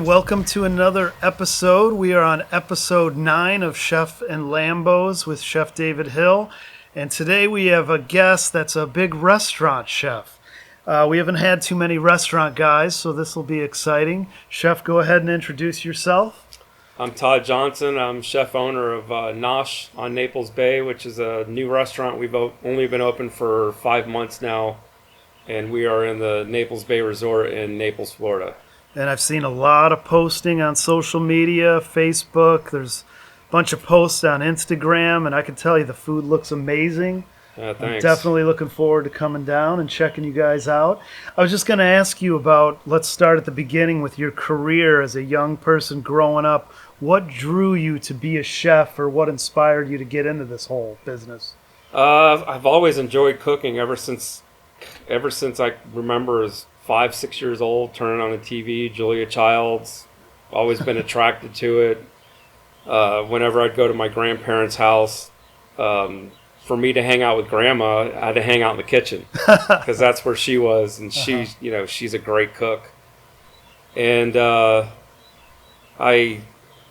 welcome to another episode. We are on episode 9 of Chef and Lambos with Chef David Hill. And today we have a guest that's a big restaurant chef. We haven't had too many restaurant guys, so this will be exciting. Chef, go ahead and introduce yourself. I'm Todd Johnson. I'm chef owner of Nosh on Naples Bay, which is a new restaurant. We've only been open for 5 months now, and we are in the Naples Bay Resort in Naples, Florida. And I've seen a lot of posting on social media, Facebook. There's a bunch of posts on Instagram, and I can tell you the food looks amazing. Thanks. I'm definitely looking forward to coming down and checking you guys out. I was just going to ask you about, let's start at the beginning with your career as a young person growing up. What drew you to be a chef, or what inspired you to get into this whole business? I've always enjoyed cooking ever since I remember as 5-6 years old, turning on the TV, Julia Childs. Always been attracted to it. Whenever I'd go to my grandparents' house, for me to hang out with Grandma, I had to hang out in the kitchen because that's where she was, and she's a great cook. And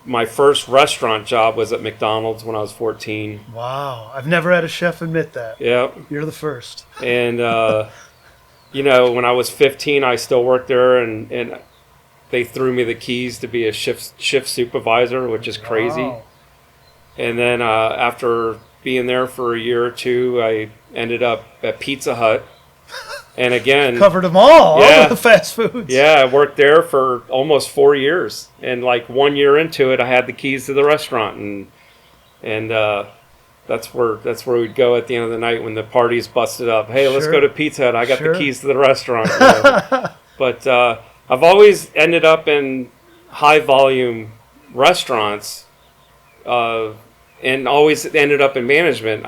my first restaurant job was at McDonald's when I was 14. Wow, I've never had a chef admit that. Yeah, you're the first. And when I was 15, I still worked there, and they threw me the keys to be a shift supervisor, which is crazy. Wow. And then after being there for a year or two, I ended up at Pizza Hut. And again, covered them all of the fast foods. Yeah, I worked there for almost 4 years. And like 1 year into it, I had the keys to the restaurant, and that's where we'd go at the end of the night when the party's busted up. Hey, let's go to Pizza Hut. I got the keys to the restaurant. But I've always ended up in high volume restaurants, and always ended up in management.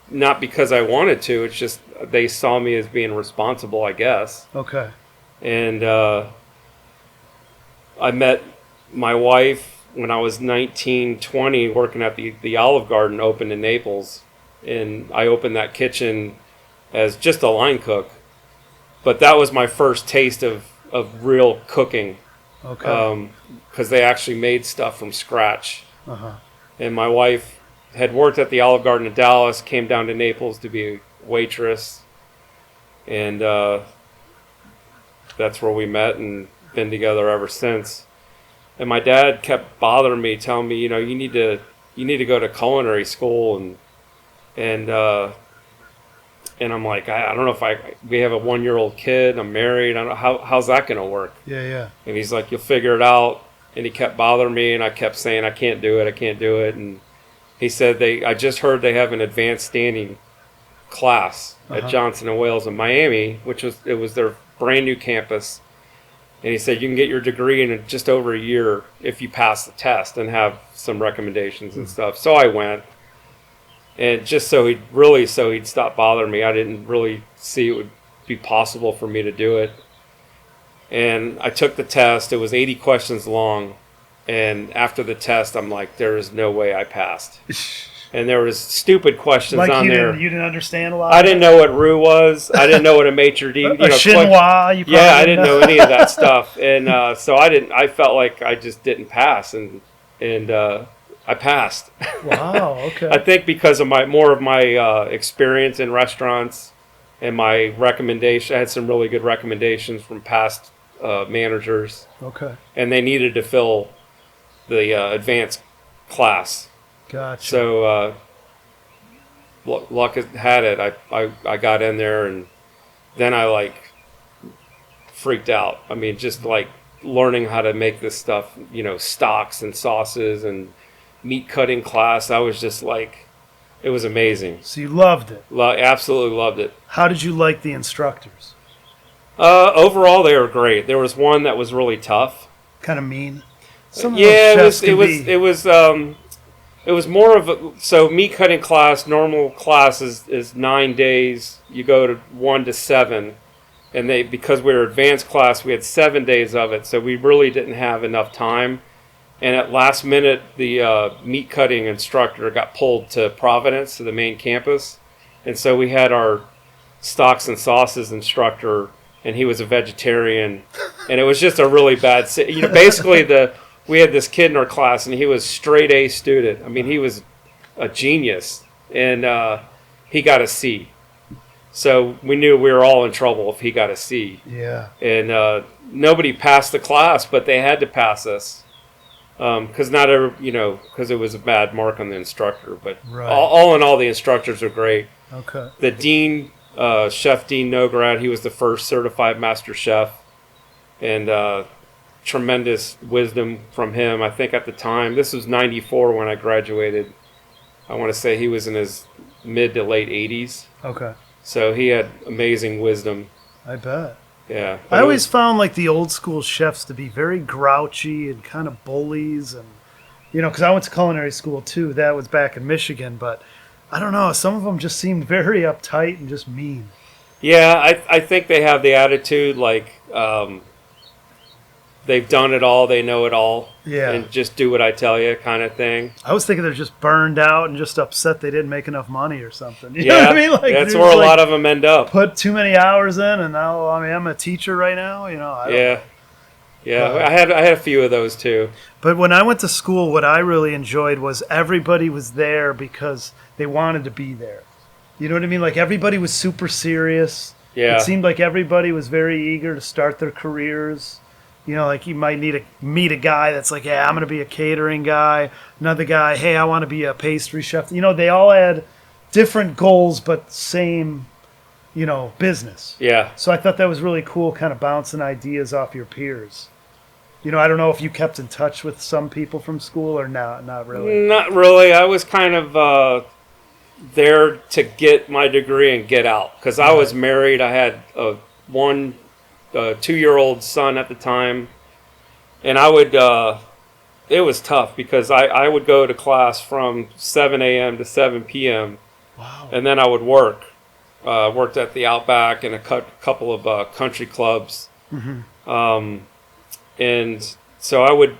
Not because I wanted to. It's just they saw me as being responsible, I guess. Okay. And I met my wife when I was 19, 20, working at the Olive Garden, opened in Naples. And I opened that kitchen as just a line cook. But that was my first taste of real cooking. Okay. Because they actually made stuff from scratch. Uh-huh. And my wife had worked at the Olive Garden in Dallas, came down to Naples to be a waitress. And that's where we met and been together ever since. And my dad kept bothering me, telling me, you need to go to culinary school, and I'm like, I don't know if we have a 1-year-old kid, I'm married, I don't know how's that gonna work. Yeah. And he's like, you'll figure it out. And he kept bothering me, and I kept saying I can't do it. And he said I just heard they have an advanced standing class at Johnson & Wales in Miami, it was their brand new campus. And he said, you can get your degree in just over a year if you pass the test and have some recommendations and stuff. So I went. And just so he'd stop bothering me. I didn't really see it would be possible for me to do it. And I took the test. It was 80 questions long. And after the test, I'm like, there is no way I passed. And there was stupid questions on there. You didn't understand a lot? I didn't know what roux was. I didn't know what a maitre d'. Chinois. I didn't know any of that stuff. And so I felt like I just didn't pass. And I passed. Wow, okay. I think because of more of my experience in restaurants and my recommendation. I had some really good recommendations from past managers. Okay. And they needed to fill the advanced class. Gotcha. So luck had it. I got in there, and then I freaked out. I mean, just learning how to make this stuff, stocks and sauces and meat cutting class. I was just it was amazing. So you loved it? Absolutely loved it. How did you like the instructors? Overall, they were great. There was one that was really tough. Kind of mean. It was more of so meat cutting class, normal class is 9 days. You go to 1 to 7. And because we were advanced class, we had 7 days of it. So we really didn't have enough time. And at last minute, the meat cutting instructor got pulled to Providence, to the main campus. And so we had our stocks and sauces instructor and he was a vegetarian, and it was just a really bad. Basically we had this kid in our class, and he was straight A student. I mean, he was a genius, and he got a C. So we knew we were all in trouble if he got a C. Yeah. And nobody passed the class, but they had to pass us. Because because it was a bad mark on the instructor. But right. all in all, the instructors are great. Okay. The dean, Chef Dean Nograd, he was the first certified master chef. And tremendous wisdom from him. I think at the time, this was 94 when I graduated. I want to say he was in his mid to late 80s. Okay. So he had amazing wisdom. I bet. Yeah. I always found like the old school chefs to be very grouchy and kind of bullies, and because I went to culinary school too. That was back in Michigan, but I don't know. Some of them just seemed very uptight and just mean. Yeah, I think they have the attitude like they've done it all, they know it all, and just do what I tell you kind of thing. I was thinking they're just burned out and just upset they didn't make enough money or something. You know what I mean? Like, that's where a lot of them end up. Put too many hours in, and now I'm a teacher right now. I had a few of those too. But when I went to school, what I really enjoyed was everybody was there because they wanted to be there. You know what I mean? Like everybody was super serious. Yeah. It seemed like everybody was very eager to start their careers. Like you might meet a guy that's like, yeah, I'm going to be a catering guy. Another guy, hey, I want to be a pastry chef. They all had different goals, but same, business. Yeah. So I thought that was really cool, kind of bouncing ideas off your peers. I don't know if you kept in touch with some people from school or not really. Not really. I was kind of there to get my degree and get out because I was married. I had a 2-year-old son at the time, and I would it was tough because I would go to class from 7 a.m. to 7 p.m. Wow. And then I would worked at the Outback and a couple of country clubs. Mm-hmm. And so I would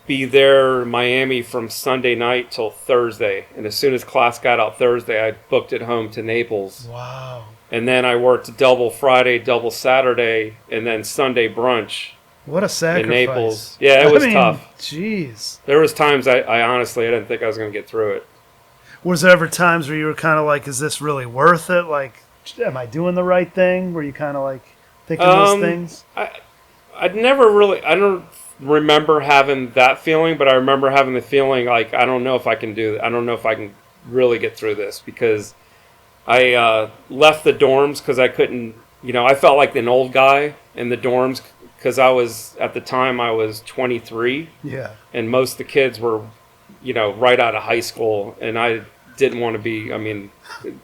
be there in Miami from Sunday night till Thursday, and as soon as class got out Thursday, I booked it home to Naples. Wow. And then I worked double Friday, double Saturday, and then Sunday brunch. What a sacrifice. In Naples. Yeah, it was tough. Jeez. There was times I honestly didn't think I was going to get through it. Was there ever times where you were kind of like, is this really worth it? Like, am I doing the right thing? Were you kind of like thinking those things? I don't remember having that feeling, but I remember having the feeling like, I don't know if I can do it. I don't know if I can really get through this because I left the dorms because I couldn't, I felt like an old guy in the dorms because at the time I was 23. Yeah. And most of the kids were, right out of high school, and I didn't want to be,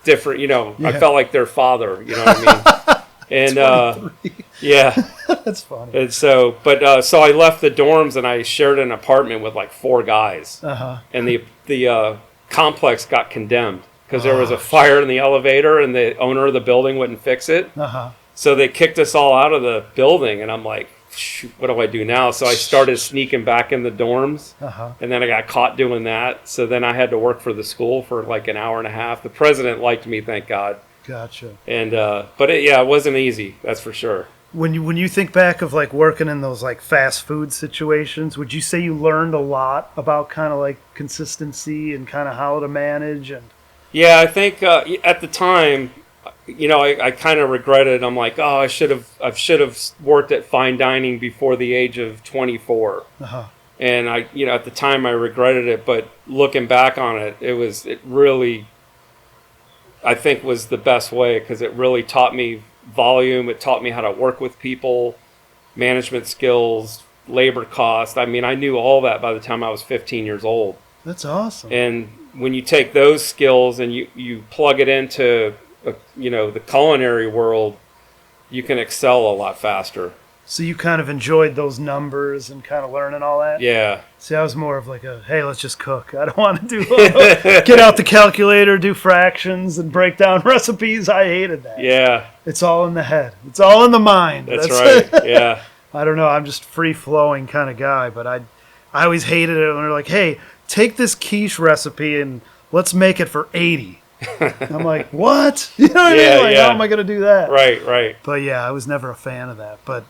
different, Yeah. I felt like their father, you know what I mean? And, yeah. That's funny. And so, so I left the dorms and I shared an apartment with like 4 guys. Uh-huh. And the complex got condemned because there was a fire in the elevator and the owner of the building wouldn't fix it. Uh-huh. So they kicked us all out of the building, and I'm like, shoot, what do I do now? So I started sneaking back in the dorms, uh-huh. and then I got caught doing that. So then I had to work for the school for like an hour and a half. The president liked me, thank God. Gotcha. And but it wasn't easy, that's for sure. When you think back of like working in those like fast food situations, would you say you learned a lot about kind of like consistency and kind of how to manage? And yeah, I think at the time, I kind of regretted. I'm like, oh, I should have worked at fine dining before the age of 24. Uh-huh. And at the time I regretted it, but looking back on it, it really, I think, was the best way because it really taught me volume. It taught me how to work with people, management skills, labor cost. I knew all that by the time I was 15 years old. That's awesome. And when you take those skills and you plug it into the culinary world, you can excel a lot faster. So you kind of enjoyed those numbers and kind of learning all that? Yeah. See, I was more of like hey, let's just cook. I don't want to get out the calculator, do fractions, and break down recipes. I hated that. Yeah. It's all in the head. It's all in the mind. That's right. Yeah. I don't know. I'm just free-flowing kind of guy, but I always hated it when they're like, hey, take this quiche recipe and let's make it for 80. I'm like, what? You know what I mean? Like, how am I going to do that? Right. But yeah, I was never a fan of that. But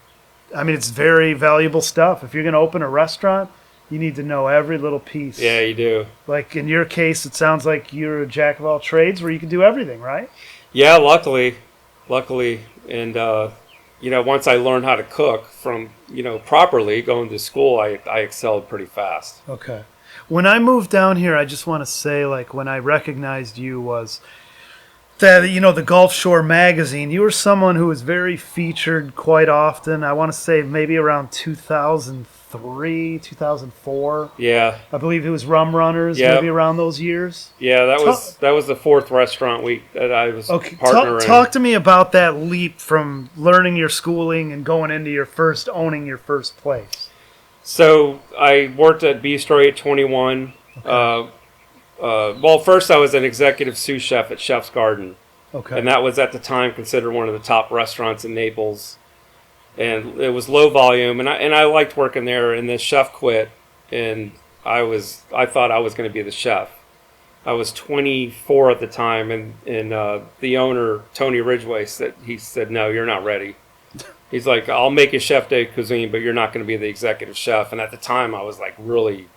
I mean, it's very valuable stuff. If you're going to open a restaurant, you need to know every little piece. Yeah, you do. Like in your case, it sounds like you're a jack of all trades where you can do everything, right? Yeah, luckily. And, once I learned how to cook from, properly going to school, I excelled pretty fast. Okay. When I moved down here, I just want to say, like, when I recognized you was that, the Gulf Shore magazine, you were someone who was very featured quite often. I want to say maybe around 2003, 2004. Yeah. I believe it was Rum Runners, maybe around those years. Yeah, that was the fourth restaurant week that I was partner in. Talk to me about that leap from learning your schooling and going into owning your first place. So I worked at Bistro 821. Okay. Well, first I was an executive sous chef at Chef's Garden. Okay. And that was at the time considered one of the top restaurants in Naples. And it was low volume, and I liked working there. And the chef quit, and I thought I was going to be the chef. I was 24 at the time, and the owner, Tony Ridgway, said, no, you're not ready. He's like, I'll make you chef de cuisine, but you're not going to be the executive chef. And at the time, I was like really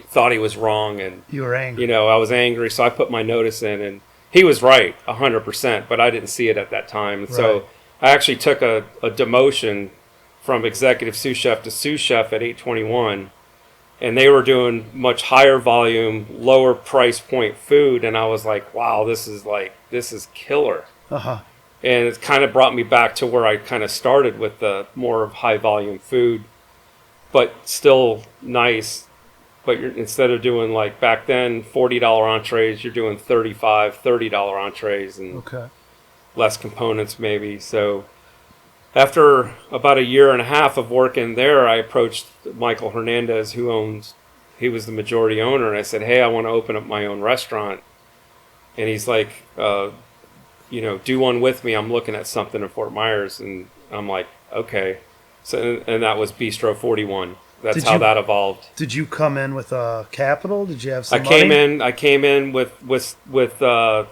thought he was wrong, and you were angry. I was angry, so I put my notice in, and he was right 100%, but I didn't see it at that time. And so I actually took a demotion from executive sous chef to sous chef at 821, and they were doing much higher volume, lower price point food, and I was like, wow, this is killer. Uh-huh. And it kind of brought me back to where I kind of started with the more of high volume food, but still nice. But instead of doing like back then $40 entrees, you're doing $30 entrees and less components maybe. So after about a year and a half of working there, I approached Michael Hernandez, he was the majority owner, and I said, hey, I want to open up my own restaurant. And he's like, do one with me. I'm looking at something in Fort Myers. And I'm like, okay. So, and that was Bistro 41. That's how that evolved. Did you come in with capital? Did you have some money? I came in with a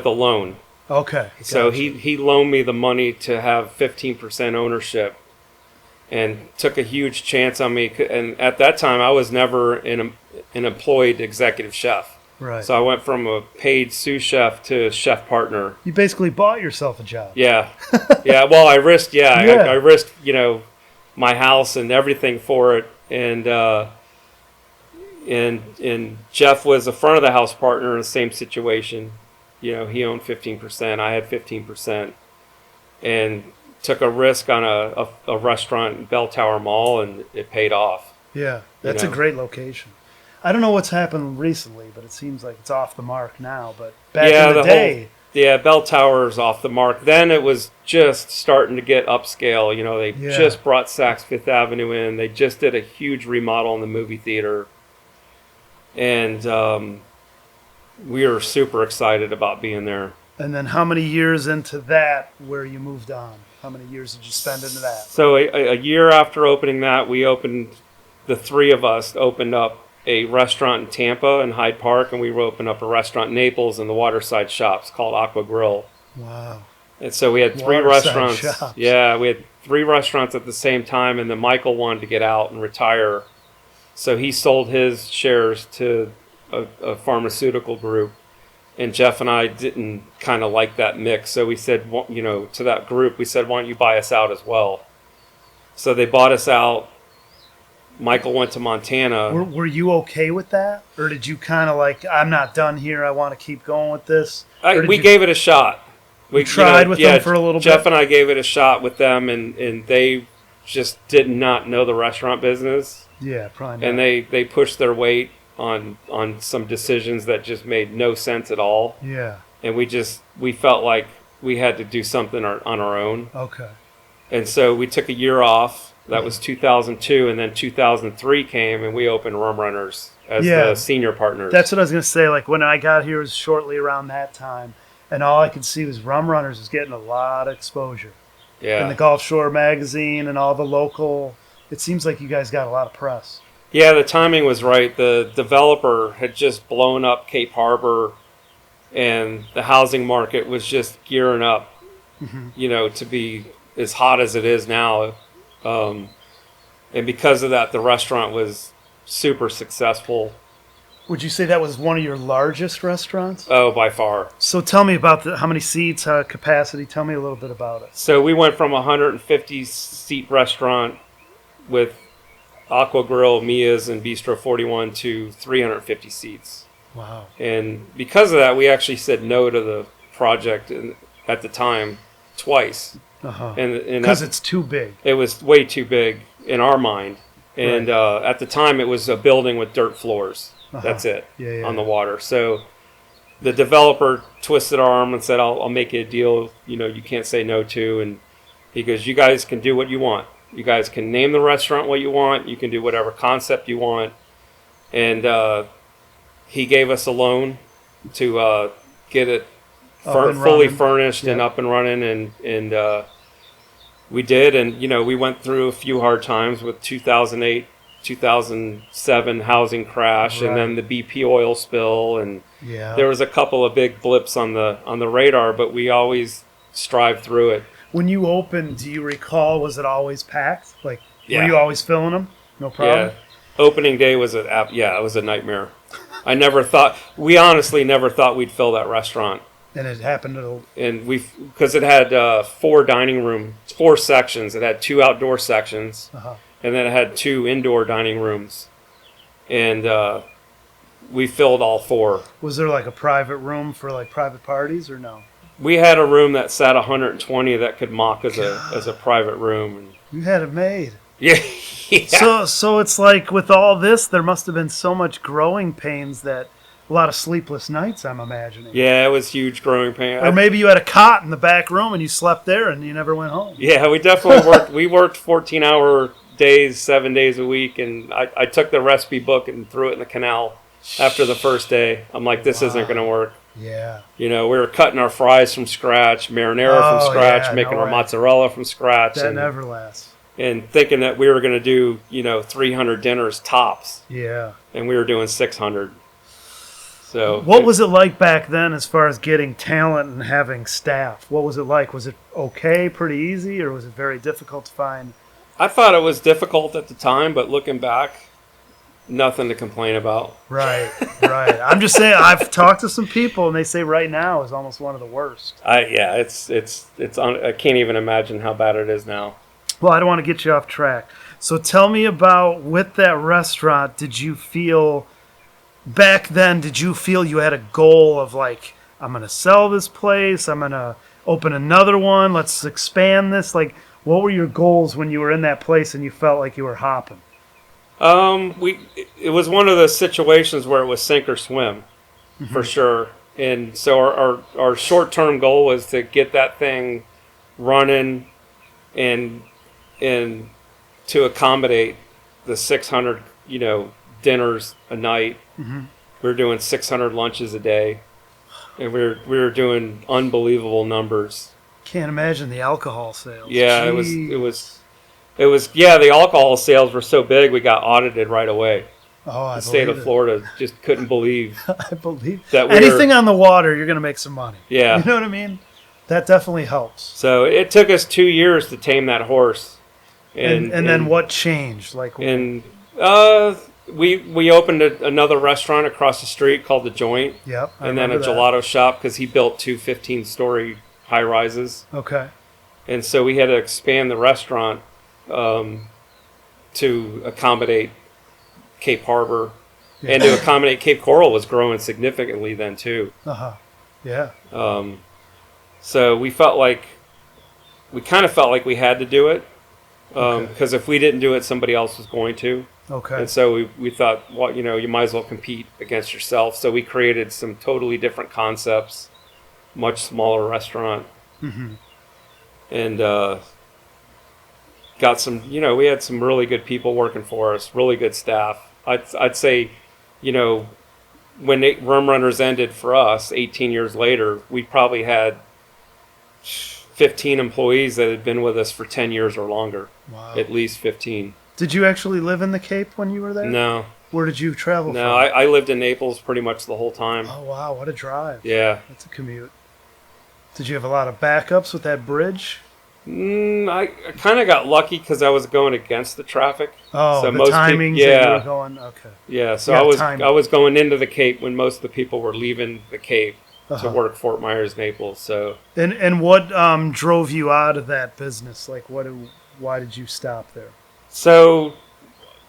loan. Okay. So he loaned me the money to have 15% ownership, and took a huge chance on me. And at that time, I was never an employed executive chef. Right. So I went from a paid sous chef to chef partner. You basically bought yourself a job. Yeah. Yeah. Well, I risked. Yeah. I risked. My house and everything for it, and Jeff was a front of the house partner in the same situation. He owned 15%, I had 15%, and took a risk on a restaurant in Bell Tower Mall, and it paid off. Yeah, that's a great location. I don't know what's happened recently, but it seems like it's off the mark now. But back in the day. Bell Tower's off the mark. Then it was just starting to get upscale. They just brought Saks Fifth Avenue in. They just did a huge remodel in the movie theater. And we were super excited about being there. And then how many years into that where you moved on? How many years did you spend into that? So a year after opening that, the three of us opened up a restaurant in Tampa and Hyde Park, and we opened up a restaurant in Naples in the Waterside Shops called Aqua Grill. Wow. And so we had three restaurants. Shops. Yeah, we had three restaurants at the same time, and then Michael wanted to get out and retire. So he sold his shares to a pharmaceutical group, and Jeff and I didn't kind of like that mix. So we said, to that group, we said, why don't you buy us out as well? So they bought us out. Michael went to Montana. Were you okay with that? Or did you kind of like, I'm not done here, I want to keep going with this? We gave it a shot. We tried with them for a little bit? Jeff and I gave it a shot with them, and they just did not know the restaurant business. Yeah, probably not. And they pushed their weight on some decisions that just made no sense at all. Yeah. And we felt like we had to do something on our own. Okay. And so we took a year off. That was 2002, and then 2003 came, and we opened Rum Runners as the senior partners. That's what I was going to say. Like, when I got here, it was shortly around that time, and all I could see was Rum Runners was getting a lot of exposure. Yeah. In the Gulf Shore magazine and all the local. It seems like you guys got a lot of press. Yeah, the timing was right. The developer had just blown up Cape Harbor and the housing market was just gearing up, to be as hot as it is now. And because of that, the restaurant was super successful. Would you say that was one of your largest restaurants? Oh, by far. So tell me about how many seats, capacity. Tell me a little bit about it. So we went from a 150 seat restaurant with Aqua Grill, Mia's, and Bistro 41 to 350 seats. Wow. And because of that, we actually said no to the project at the time twice. And because it's too big. It was way too big in our mind. And at the time, it was a building with dirt floors. That's it, on the water. So the developer twisted our arm and said, I'll make you a deal, you can't say no to. And he goes, you guys can do what you want. You guys can name the restaurant what you want. You can do whatever concept you want. And he gave us a loan to get it fully furnished and up and running. And we did. And, we went through a few hard times with 2008, 2007 housing crash, and then the BP oil spill, and there was a couple of big blips on the radar, but we always strived through it. When you opened, do you recall, was it always packed? Were you always filling them? No problem? Yeah. Opening day was it was a nightmare. We honestly never thought we'd fill that restaurant. And it happened because it had 4 sections. It had 2 outdoor sections. And then it had 2 indoor dining rooms. And we filled all 4. Was there like a private room for like private parties or no? We had a room that sat 120 that could mock as a private room. You had it made. Yeah. So it's like with all this, there must have been so much growing pains that a lot of sleepless nights, I'm imagining. Yeah, it was huge growing pain. Or maybe you had a cot in the back room and you slept there and you never went home. Yeah, we definitely worked. We worked 14-hour days, 7 days a week, and I took the recipe book and threw it in the canal after the first day. I'm like, this isn't going to work. Yeah. We were cutting our fries from scratch, marinara from scratch, making our mozzarella from scratch. That never lasts. And thinking that we were going to do, 300 dinners tops. Yeah. And we were doing 600. So what was it like back then as far as getting talent and having staff? What was it like? Was it okay, pretty easy, or was it very difficult to find? I thought it was difficult at the time, but looking back, nothing to complain about. Right. I'm just saying, I've talked to some people, and they say right now is almost one of the worst. It's I can't even imagine how bad it is now. Well, I don't want to get you off track. So tell me about, with that restaurant, did you feel you had a goal of like, I'm going to sell this place, I'm going to open another one, let's expand this? Like, what were your goals when you were in that place and you felt like you were hopping? It was one of those situations where it was sink or swim, for sure. And so our short-term goal was to get that thing running and to accommodate the 600, dinners a night. We were doing 600 lunches a day, and we were doing unbelievable numbers. Can't imagine the alcohol sales. Yeah, Jeez. it was. Yeah, the alcohol sales were so big we got audited right away. Oh, the state of Florida just couldn't believe. I believe that anything on the water, you're going to make some money. Yeah, you know what I mean. That definitely helps. So it took us 2 years to tame that horse. And then what changed? We opened another restaurant across the street called The Joint. Yep. And then a gelato shop because he built 2 15-story high rises. Okay. And so we had to expand the restaurant to accommodate Cape Harbor. Yeah. And to accommodate Cape Coral was growing significantly then too. Yeah. So we kind of felt like we had to do it. Because if we didn't do it, somebody else was going to. Okay. And so we thought, well, you might as well compete against yourself. So we created some totally different concepts, much smaller restaurant. And got some, we had some really good people working for us, really good staff. I'd say, when Rum Runners ended for us 18 years later, we probably had 15 employees that had been with us for 10 years or longer. Wow. At least 15. Did you actually live in the Cape when you were there? No. Where did you travel No, from? I lived in Naples pretty much the whole time. Oh, wow. What a drive. Yeah. That's a commute. Did you have a lot of backups with that bridge? I kind of got lucky because I was going against the traffic. Oh, so the most timings yeah, that you were going? Okay. yeah. So You got I was going into the Cape when most of the people were leaving the Cape Uh-huh. to work Fort Myers, Naples. So And what drove you out of that business? Like, why did you stop there? so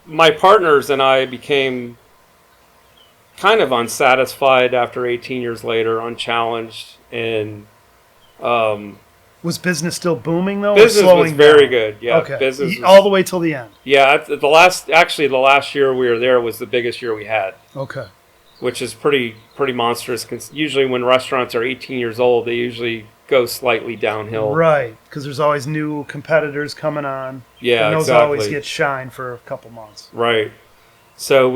my partners and I became kind of unsatisfied after 18 years later, unchallenged, and Was business still booming, though, business or slowing was very down? good. Yeah, Okay. business was, All the way till the end? yeah. The last year we were there was the biggest year we had. Okay. Which is pretty monstrous. Usually, when restaurants are 18 years old, they usually go slightly downhill. Right, because there's always new competitors coming on. Yeah, and those exactly. always get shine for a couple months. Right. So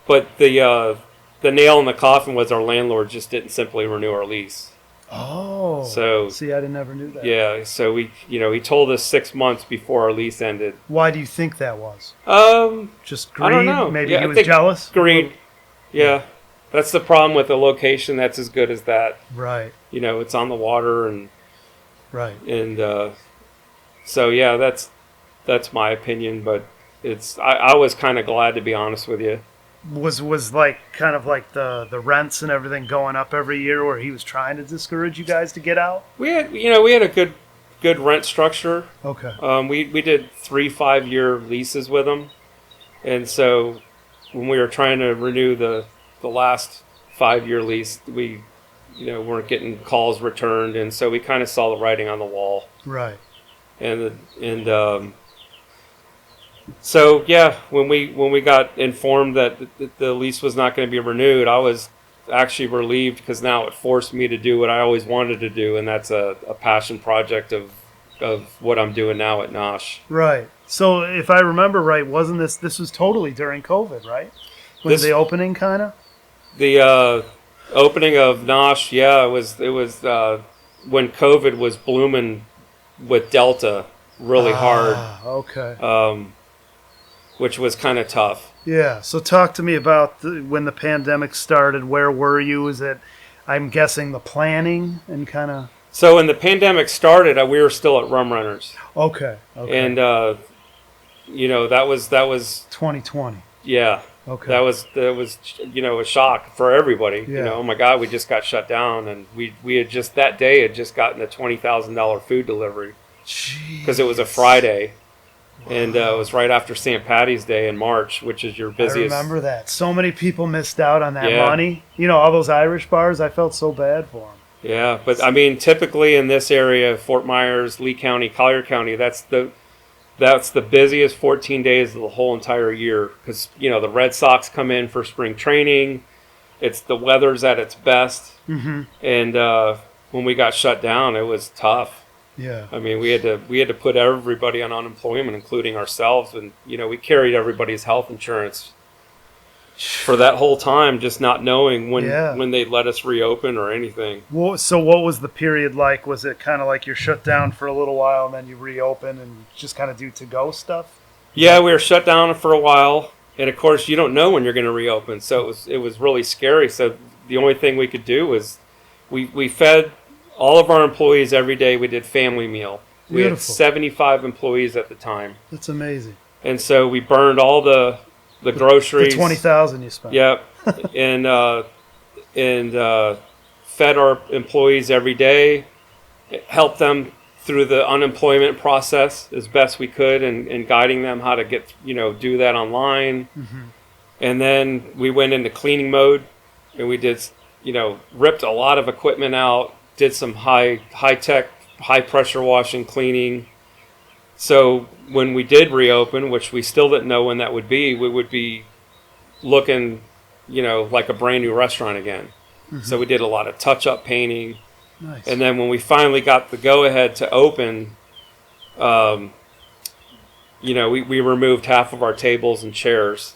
but the nail in the coffin was our landlord just didn't simply renew our lease. Oh. So see, I never knew that. yeah, so he told us 6 months before our lease ended. Why do you think that was? Just greed? I don't know. Maybe yeah, he was jealous? Greed. Yeah. That's the problem with a location that's as good as that. Right. It's on the water and right. And so yeah, that's my opinion, but I was kind of glad, to be honest with you. Was like kind of like the rents and everything going up every year, where he was trying to discourage you guys to get out? We had a good rent structure. Okay. We did 3 5-year leases with them, and so when we were trying to renew the last 5-year lease, we weren't getting calls returned, and so we kind of saw the writing on the wall. Right. So yeah, when we got informed that the lease was not going to be renewed, I was actually relieved, because now it forced me to do what I always wanted to do, and that's a passion project of what I'm doing now at Nosh. Right. So if I remember right, wasn't this was totally during COVID, right? Was the opening kind of? The opening of Nosh, yeah, it was when COVID was blooming with Delta really hard. Okay. Which was kind of tough. Yeah. So talk to me about when the pandemic started. Where were you? Was it, I'm guessing, the planning and kind of? So when the pandemic started, we were still at Rum Runners. Okay. And that was 2020. Yeah. Okay. That was a shock for everybody. Yeah. Oh my God, we just got shut down, and we had just that day had just gotten a $20,000 food delivery because it was a Friday. Wow. And it was right after St. Patty's Day in March, which is your busiest. I remember that. So many people missed out on that money. All those Irish bars, I felt so bad for them. Yeah, but I mean, typically in this area, Fort Myers, Lee County, Collier County, that's the busiest 14 days of the whole entire year, because the Red Sox come in for spring training. It's the weather's at its best, and when we got shut down, it was tough. Yeah, I mean, we had to put everybody on unemployment, including ourselves, and we carried everybody's health insurance for that whole time, just not knowing when they'd let us reopen or anything. Well, so what was the period like? Was it kind of like you're shut down for a little while and then you reopen and just kind of do to-go stuff? Yeah, we were shut down for a while, and of course you don't know when you're going to reopen, so it was really scary. So the only thing we could do was we fed all of our employees every day. We did family meal. We had 75 employees at the time. That's amazing. And so we burned all the groceries. The $20,000 you spent. Yep. and fed our employees every day, helped them through the unemployment process as best we could, and guiding them how to get do that online. And then we went into cleaning mode, and we did ripped a lot of equipment out, did some high tech, high pressure washing, cleaning. So when we did reopen, which we still didn't know when that would be, we would be looking, like a brand new restaurant again. So we did a lot of touch up painting. Nice. And then when we finally got the go ahead to open, we removed half of our tables and chairs.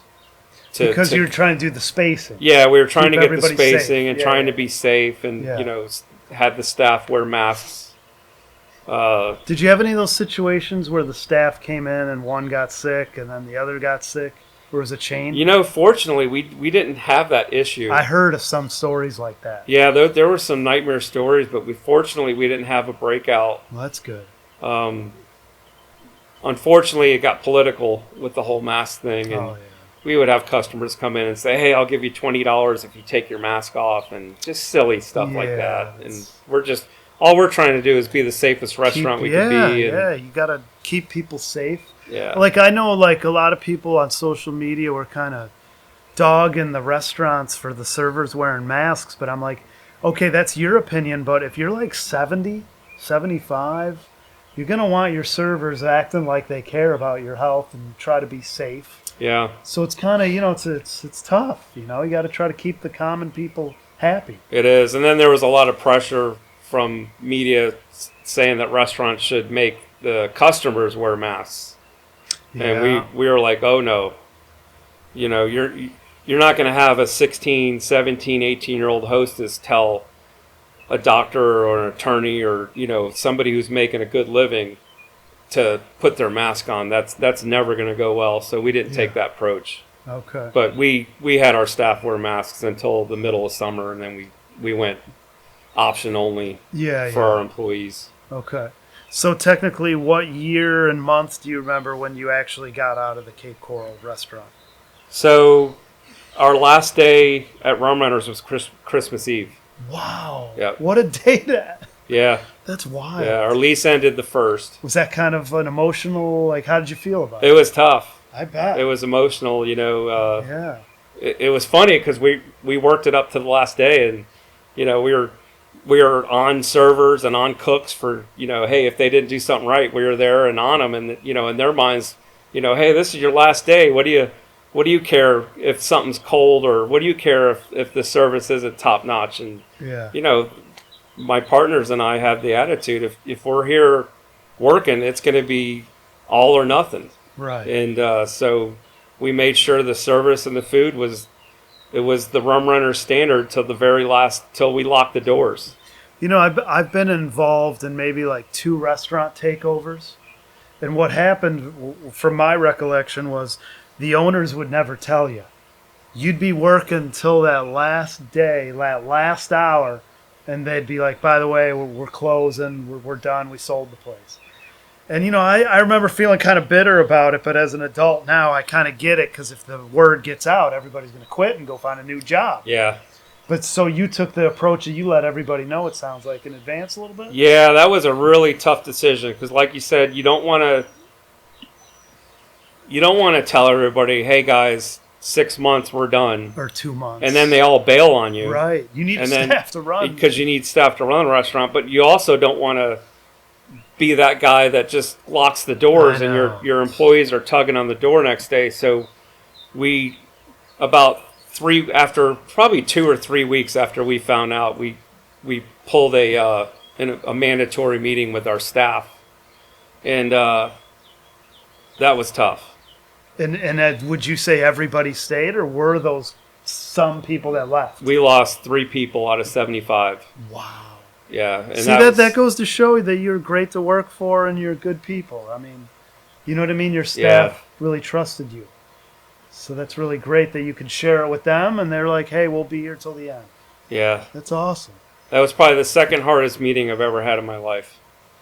Because you were trying to do the spacing. Yeah, we were trying to get the spacing safe. and trying to be safe, and had the staff wear masks. Did you have any of those situations where the staff came in and one got sick and then the other got sick? Or was it chain? You know, fortunately, we didn't have that issue. I heard of some stories like that. Yeah, there were some nightmare stories, but fortunately we didn't have a breakout. Well, that's good. Unfortunately, it got political with the whole mask thing, and we would have customers come in and say, "Hey, I'll give you $20 if you take your mask off," and just silly stuff like that. And all we're trying to do is be the safest restaurant we can be. And, you got to keep people safe. Yeah. Like, I know, like, a lot of people on social media were kind of dogging the restaurants for the servers wearing masks, but I'm like, okay, that's your opinion, but if you're like 70, 75, you're going to want your servers acting like they care about your health and try to be safe. Yeah. So it's kind of, it's tough, you got to try to keep the common people happy. It is. And then there was a lot of pressure from media saying that restaurants should make the customers wear masks. Yeah. And we were like, oh no, you're not going to have a 16, 17, 18-year-old hostess tell a doctor or an attorney or, somebody who's making a good living to put their mask on. That's never going to go well. So we didn't take that approach. Okay. But we had our staff wear masks until the middle of summer, and then we went option only for our employees. Okay. So technically, what year and month do you remember when you actually got out of the Cape Coral restaurant? So our last day at Rum Runners was Christmas Eve. Wow. Yep. What a day that. Yeah. That's wild. Yeah, our lease ended the 1st. Was that kind of an emotional, like, how did you feel about it? It was tough. I bet. It was emotional, Yeah. It was funny because we worked it up to the last day, and, we were on servers and on cooks for, hey, if they didn't do something right, we were there and on them. And, in their minds, hey, this is your last day. What do you care if something's cold, or what do you care if the service isn't top notch? And, my partners and I have the attitude, if we're here working, it's going to be all or nothing. Right. And so we made sure the service and the food was the Rum Runner standard till the very last, till we locked the doors. I've been involved in maybe like 2 restaurant takeovers. And what happened, from my recollection, was the owners would never tell you. You'd be working till that last day, that last hour, and they'd be like, by the way, we're closing, we're done, we sold the place. And, I remember feeling kind of bitter about it, but as an adult now, I kind of get it, because if the word gets out, everybody's going to quit and go find a new job. Yeah. But so you took the approach that you let everybody know, it sounds like, in advance a little bit? Yeah, that was a really tough decision, because like you said, you don't want to tell everybody, hey guys, 6 months, we're done. Or 2 months. And then they all bail on you. Right. You need staff to run. Because you need staff to run a restaurant, but you also don't want to be that guy that just locks the doors and your employees are tugging on the door next day. So we, after probably 2 or 3 weeks after we found out, we pulled a mandatory meeting with our staff, and that was tough. And would you say everybody stayed, or were those some people that left? We lost 3 people out of 75. Wow. Yeah. And see, that goes to show you that you're great to work for and you're good people. I mean, you know what I mean? Your staff really trusted you. So that's really great that you can share it with them, and they're like, hey, we'll be here till the end. Yeah. That's awesome. That was probably the second hardest meeting I've ever had in my life.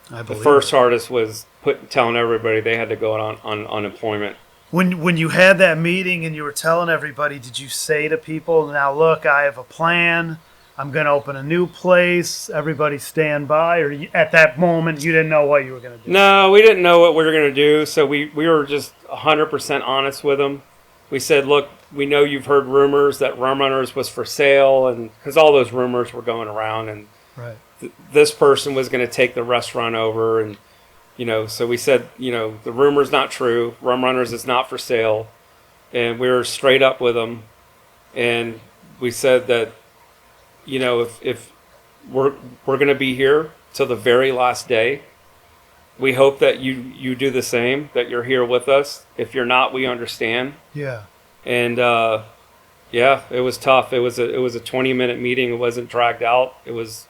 I believe the first hardest was telling everybody they had to go on unemployment. When you had that meeting and you were telling everybody, did you say to people, now look, I have a plan, I'm going to open a new place, everybody stand by, or at that moment you didn't know what you were going to do? No, we didn't know what we were going to do, so we were just 100% honest with them. We said, look, we know you've heard rumors that Rum Runners was for sale, and because all those rumors were going around, and right. This person was going to take the restaurant over, and so we said, the rumor's not true. Rum Runners is not for sale. And we were straight up with them. And we said that, if we're going to be here till the very last day, we hope that you do the same, that you're here with us. If you're not, we understand. Yeah. And, it was tough. It was a 20-minute meeting. It wasn't dragged out. It was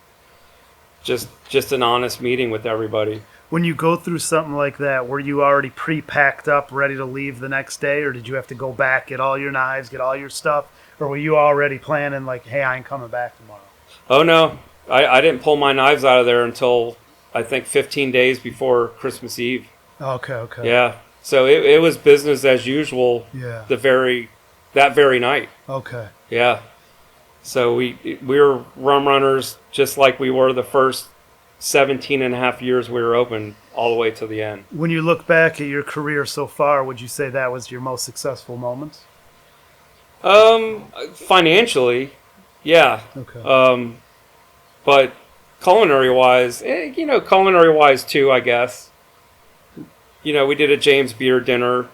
just an honest meeting with everybody. When you go through something like that, were you already pre-packed up, ready to leave the next day, or did you have to go back, get all your knives, get all your stuff, or were you already planning like, hey, I ain't coming back tomorrow? Oh no, I didn't pull my knives out of there until I think 15 days before Christmas Eve. Okay. Yeah, so it was business as usual. Yeah. That very night. Okay. Yeah. So we were rum runners just like we were the first 17 and a half years we were open all the way to the end. When you look back at your career so far, would you say that was your most successful moment? Financially, yeah. Okay. But culinary wise too, I guess. We did a James Beard dinner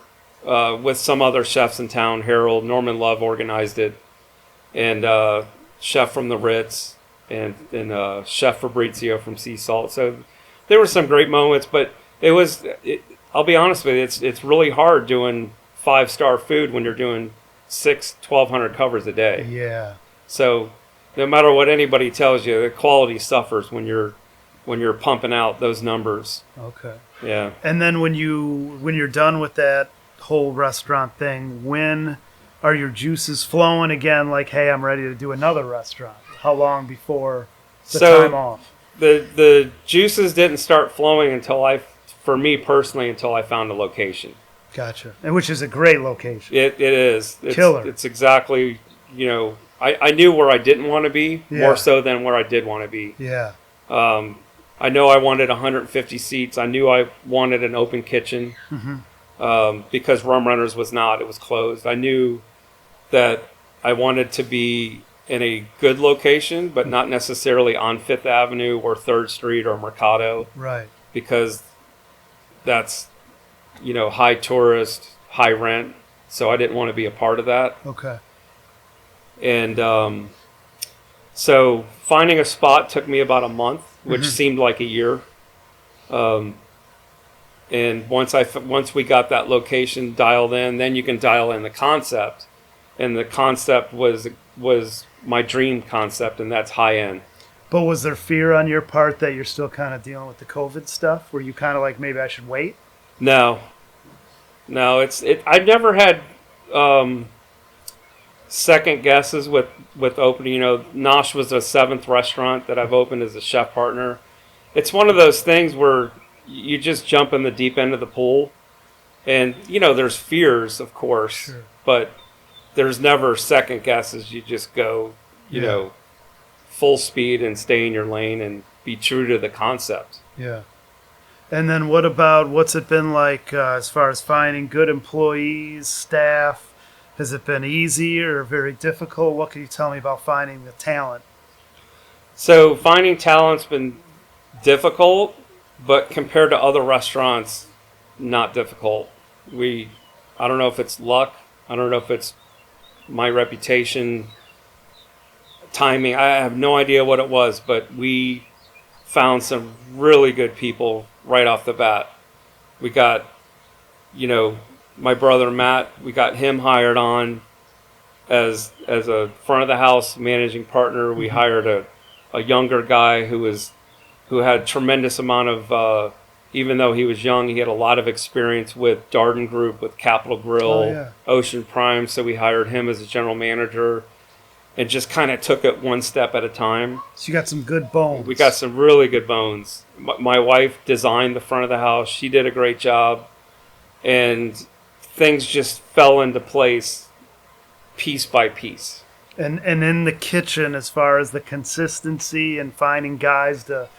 with some other chefs in town. Harold, Norman Love organized it, and chef from the Ritz, and Chef Fabrizio from Sea Salt. So there were some great moments, but I'll be honest with you, it's really hard doing 5-star food when you're doing 1,200 covers a day. Yeah. So no matter what anybody tells you, the quality suffers when you're pumping out those numbers. Okay. Yeah. And then when you're done with that whole restaurant thing, when are your juices flowing again? Like, hey, I'm ready to do another restaurant. How long before the time off? The juices didn't start flowing for me personally, until I found a location. Gotcha. And which is a great location. It is. It's killer. It's exactly, I knew where I didn't want to be more so than where I did want to be. Yeah. I know I wanted 150 seats. I knew I wanted an open kitchen because Rum Runners was not. It was closed. I knew that I wanted to be in a good location, but not necessarily on Fifth Avenue or 3rd Street or Mercado. Right. Because that's, high tourist, high rent. So I didn't want to be a part of that. Okay. And so finding a spot took me about a month, which seemed like a year. And once we got that location dialed in, then you can dial in the concept. And the concept was my dream concept, and that's high end. But was there fear on your part that you're still kind of dealing with the COVID stuff? Were you kind of like, maybe I should wait? No. I've never had second guesses with opening. Nosh was the 7th restaurant that I've opened as a chef partner. It's one of those things where you just jump in the deep end of the pool, and there's fears, of course, but there's never second guesses. You just go, full speed and stay in your lane and be true to the concept. Yeah. And then what's it been like as far as finding good employees, staff? Has it been easy or very difficult? What can you tell me about finding the talent? So finding talent's been difficult, but compared to other restaurants, not difficult. I don't know if it's luck. I don't know if it's my reputation, timing. I have no idea what it was, but we found some really good people right off the bat. We got, my brother Matt, we got him hired on as a front of the house managing partner. We hired a younger guy who had tremendous amount of, even though he was young, he had a lot of experience with Darden Group, with Capital Grill, Ocean Prime. So we hired him as a general manager and just kind of took it one step at a time. So you got some good bones. We got some really good bones. My wife designed the front of the house. She did a great job. And things just fell into place piece by piece. And in the kitchen, as far as the consistency and finding guys to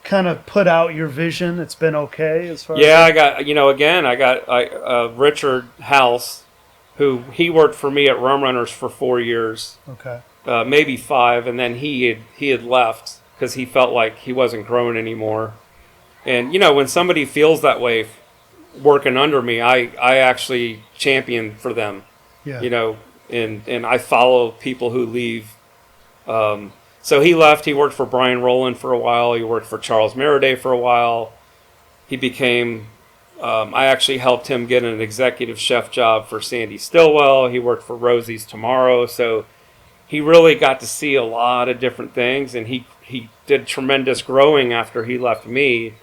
kind of put out your vision, it's been okay as far as I got Richard House, who he worked for me at Rum Runners for 4 years. Okay. Maybe 5, and then he had left because he felt like he wasn't growing anymore. And when somebody feels that way working under me, I actually champion for them. Yeah. And I follow people who leave. So he left. He worked for Brian Rowland for a while. He worked for Charles Maraday for a while. He became, I actually helped him get an executive chef job for Sandy Stillwell. He worked for Rosie's Tomorrow. So he really got to see a lot of different things. And he did tremendous growing after he left me.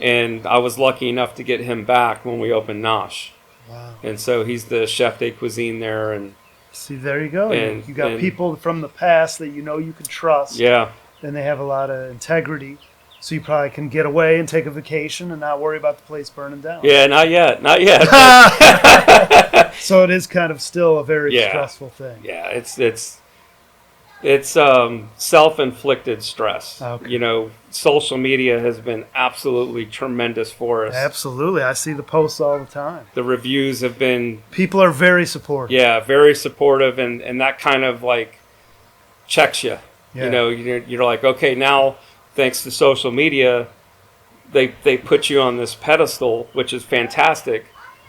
And I was lucky enough to get him back when we opened Nosh. Wow. And so he's the chef de cuisine there. And see, there you go. And, you got people from the past that you know you can trust. Yeah. And they have a lot of integrity. So you probably can get away and take a vacation and not worry about the place burning down. Yeah, not yet. So it is kind of still a very stressful thing. Yeah, it's self-inflicted stress. Okay. You know, social media has been absolutely tremendous for us. Absolutely. I see the posts all the time. The reviews have been... People are very supportive. Yeah, very supportive, and that kind of like checks you. Yeah. You know, you're like, okay, now thanks to social media, they put you on this pedestal, which is fantastic,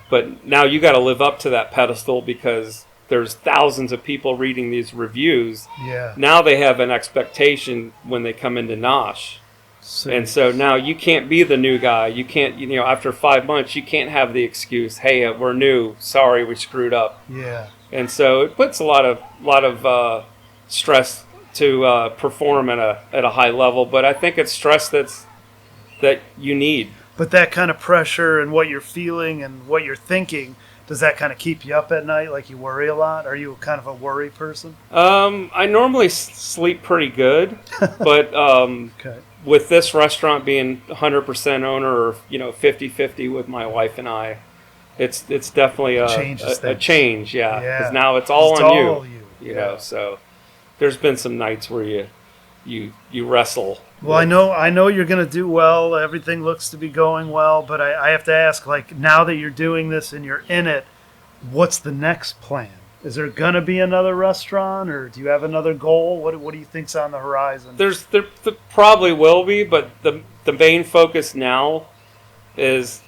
but now you got to live up to that pedestal because there's thousands of people reading these reviews. Yeah. Now they have an expectation when they come into Nosh. And so now you can't be the new guy. You can't, after 5 months, you can't have the excuse, hey, we're new. Sorry, we screwed up. Yeah. And so it puts a lot of stress to perform at a high level. But I think it's stress that you need. But that kind of pressure and what you're feeling and what you're thinking, does that kind of keep you up at night? Like you worry a lot? Are you kind of a worry person? I normally sleep pretty good, but okay. With this restaurant being 100% owner or 50-50 with my wife and I, it's definitely a change. Yeah, because now it's all on you. You know, so there's been some nights where you wrestle. Well, I know you're going to do well. Everything looks to be going well, but I have to ask, like, now that you're doing this and you're in it, what's the next plan? Is there going to be another restaurant, or do you have another goal? What do you think's on the horizon? There probably will be, but the main focus now is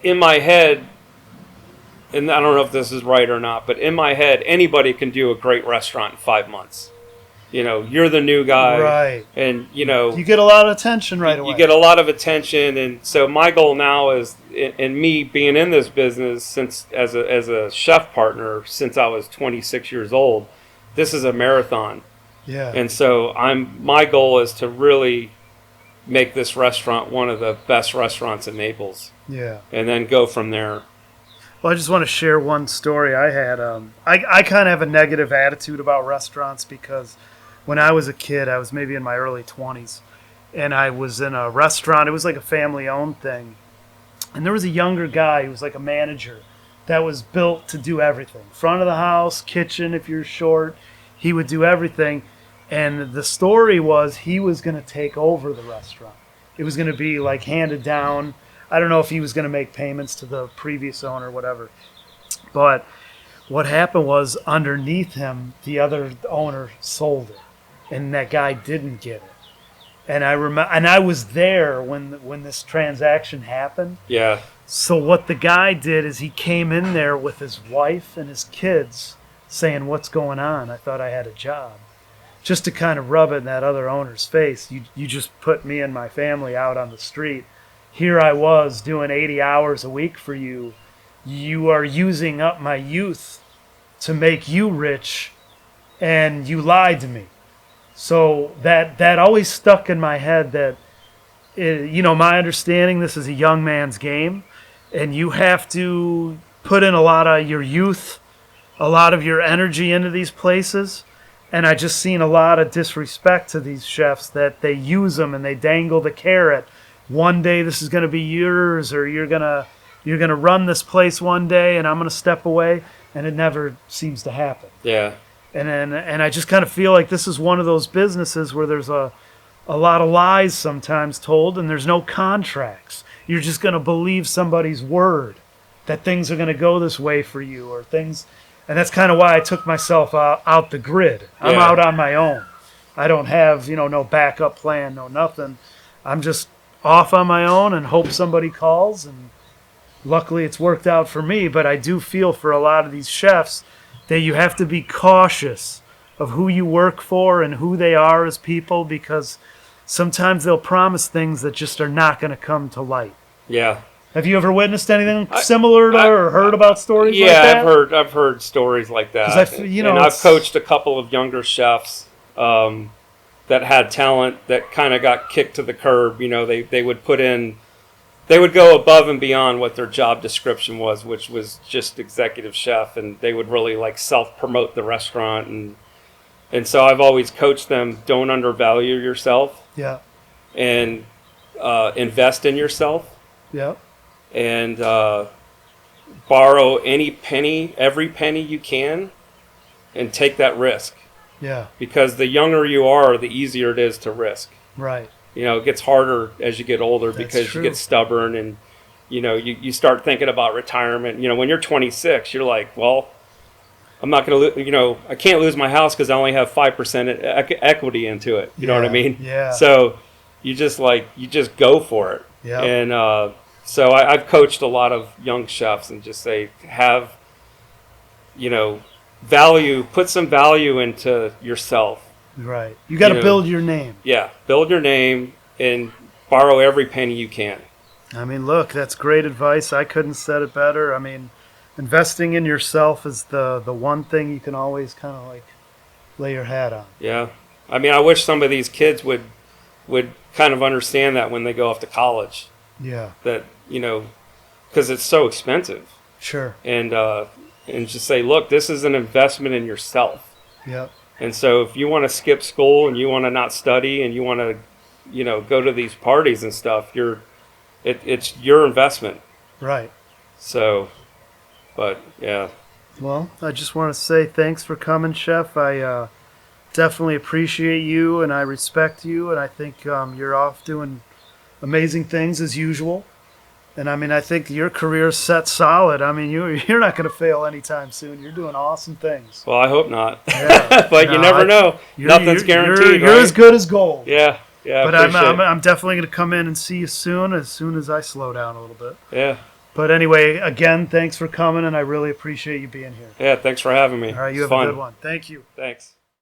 in my head, and I don't know if this is right or not, but in my head, anybody can do a great restaurant in 5 months. You're the new guy, right? And you get a lot of attention right away. You get a lot of attention, and so my goal now is, in me being in this business since as a chef partner since I was 26 years old, this is a marathon. Yeah. And so my goal is to really make this restaurant one of the best restaurants in Naples. Yeah. And then go from there. Well, I just want to share one story I had. I kind of have a negative attitude about restaurants because when I was a kid, I was maybe in my early 20s, and I was in a restaurant. It was like a family-owned thing. And there was a younger guy who was like a manager that was built to do everything. Front of the house, kitchen, if you're short, he would do everything. And the story was he was going to take over the restaurant. It was going to be like handed down. I don't know if he was going to make payments to the previous owner or whatever. But what happened was underneath him, the other owner sold it. And that guy didn't get it. And I was there when this transaction happened. Yeah. So what the guy did is he came in there with his wife and his kids saying, "What's going on? I thought I had a job." Just to kind of rub it in that other owner's face. You just put me and my family out on the street. Here I was doing 80 hours a week for you. You are using up my youth to make you rich, and you lied to me. So that always stuck in my head that, my understanding, this is a young man's game, and you have to put in a lot of your youth, a lot of your energy into these places. And I just seen a lot of disrespect to these chefs that they use them and they dangle the carrot. One day this is going to be yours, or you're gonna run this place one day, and I'm going to step away, and it never seems to happen. Yeah. And I just kind of feel like this is one of those businesses where there's a lot of lies sometimes told, and there's no contracts. You're just going to believe somebody's word that things are going to go this way for you, or things. And that's kind of why I took myself out the grid. I'm out on my own. I don't have, no backup plan, no nothing. I'm just off on my own and hope somebody calls. And luckily it's worked out for me. But I do feel for a lot of these chefs that you have to be cautious of who you work for and who they are as people, because sometimes they'll promise things that just are not going to come to light. Yeah. Have you ever witnessed anything similar to or heard about stories like that? Yeah, I've heard stories like that. And I've coached a couple of younger chefs that had talent that kind of got kicked to the curb. They would put in they would go above and beyond what their job description was, which was just executive chef, and they would really like self-promote the restaurant. And so I've always coached them, don't undervalue yourself. Yeah. And invest in yourself. Yeah. And borrow every penny you can, and take that risk. Yeah. Because the younger you are, the easier it is to risk. Right. You know, it gets harder as you get older because you get stubborn, and, you know, you start thinking about retirement. You know, when you're 26, you're like, well, I'm not going to, you know, I can't lose my house because I only have 5% equity into it. You know what I mean? Yeah. So you just go for it. Yeah. And so I've coached a lot of young chefs and just say, have, you know, put some value into yourself. Right. You got to build your name. Yeah. Build your name and borrow every penny you can. I mean, look, that's great advice. I couldn't have said it better. I mean, investing in yourself is the one thing you can always kind of like lay your hat on. Yeah. I mean, I wish some of these kids would kind of understand that when they go off to college. Yeah. That, you know, because it's so expensive. Sure. And just say, look, this is an investment in yourself. Yep. And so if you want to skip school and you want to not study and you want to, you know, go to these parties and stuff, it's your investment. Right. So, but yeah. Well, I just want to say thanks for coming, Chef. I definitely appreciate you and I respect you, and I think you're off doing amazing things as usual. And I mean, I think your career's set solid. I mean, you're not going to fail anytime soon. You're doing awesome things. Well, I hope not. Yeah. But you never know. Nothing's guaranteed. You're as good as gold. Yeah. Yeah. But I'm definitely going to come in and see you soon as I slow down a little bit. Yeah. But anyway, again, thanks for coming, and I really appreciate you being here. Yeah. Thanks for having me. All right. You It's have fun. a good one. Thank you. Thanks.